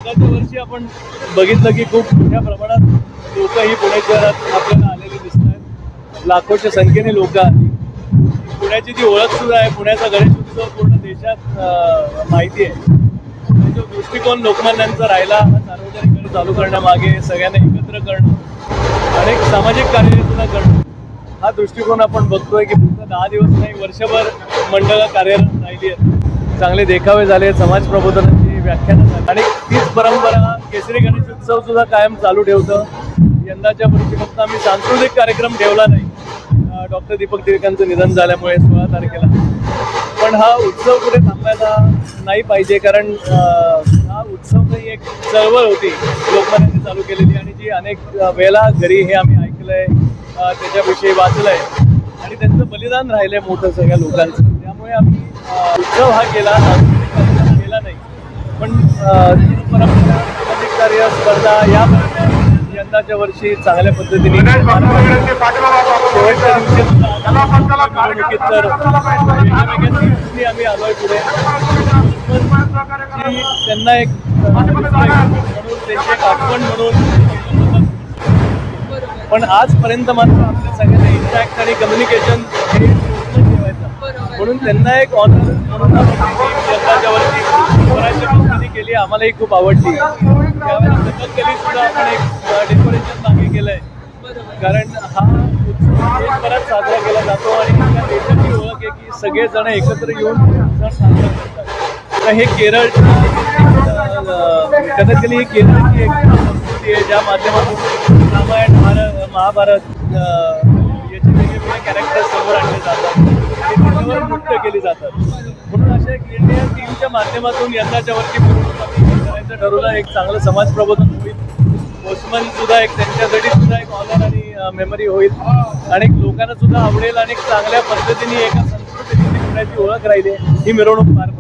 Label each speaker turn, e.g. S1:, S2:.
S1: आताच्या वर्षी आपण बघितलं की खूप मोठ्या प्रमाणात लोक ही पुणे शहरात आपल्याला आलेली दिसत आहेत. लाखोच्या संख्येने लोक आली. पुण्याची जी ओळख सुद्धा आहे, पुण्याचा गणेश उत्सव पूर्ण देशात माहिती आहे. जो दृष्टिकोन लोकमान्यांचा राहिला हा सार्वजनिक गणेश चालू करण्यामागे सगळ्यांना एकत्र करणं, अनेक सामाजिक कार्य सुद्धा करणं, हा दृष्टिकोन आपण बघतोय की फक्त 10 दिवस नाही, वर्षभर मंडळं कार्यरत राहिली आहेत. चांगले देखावे झाले, समाज प्रबोधनाची व्याख्यानं झाली आणि तीच परंपरा केसरी गणेश उत्सव सुद्धा कायम चालू ठेवतं. यंदाच्या वर्षी फक्त आम्ही सांस्कृतिक कार्यक्रम ठेवला नाही, डॉक्टर दीपक टिळकांचं निधन झाल्यामुळे 16 तारखेला, पण हा उत्सव कुठे थांबायला नाही पाहिजे. कारण हा उत्सव ही एक चळवळ होती लोकमान्यांनी चालू केलेली आणि जी अनेक वेळेला घरी हे आम्ही ऐकलंय, त्याच्याविषयी वाचलंय आणि त्यांचं बलिदान राहिलंय मोठं सगळ्या लोकांचं. त्यामुळे आम्ही उत्सव हा केला, केला नाही, पण परंपरा, सामाजिक कार्य, स्पर्धा या यंदाच्या वर्षी चांगल्या पद्धतीने शेवटच्या दिवशी निवडणुकीत तर वेगळ्या आम्ही आलोय पुढे. त्यांना एक म्हणून त्यांची एक आठवण म्हणून, पण आजपर्यंत मात्र आपल्या सगळ्यांना इंटॅक्ट आणि कम्युनिकेशन हे ठेवायचं, म्हणून त्यांना एक ऑनर म्हणून यंदाच्या वर्षी स्वराज्य पद्धती केली. आम्हालाही खूप आवडली. त्यावेळेला दीपकली सुद्धा आपण एक डेकोरेशन मागे केलंय, कारण हा उत्सव देशभरात साजरा केला जातो आणि त्या देशाची ओळख आहे की सगळेजण एकत्र येऊन सण साजरा करतात. तर हे केरळ कथकली ही केरळची एक संस्कृती आहे, ज्या माध्यमातून रामायण, महाभारत याचे वेगवेगळे कॅरेक्टर समोर आणले जातात, त्याच्यावर नृत्य केली जातात. म्हणून अशा एक इंडिया टीमच्या माध्यमातून यंदाच्या वर्षी करायचं ठरवलं. एक चांगलं समाज प्रबोधन होईल, पोस्टमन सुद्धा एक त्यांच्यासाठी सुद्धा एक ऑनर आणि मेमरी होईल आणि लोकांना सुद्धा आवडेल आणि चांगल्या पद्धतीने एका संस्कृतीची पुण्याची ओळख राहिली ही मिरवणूक पार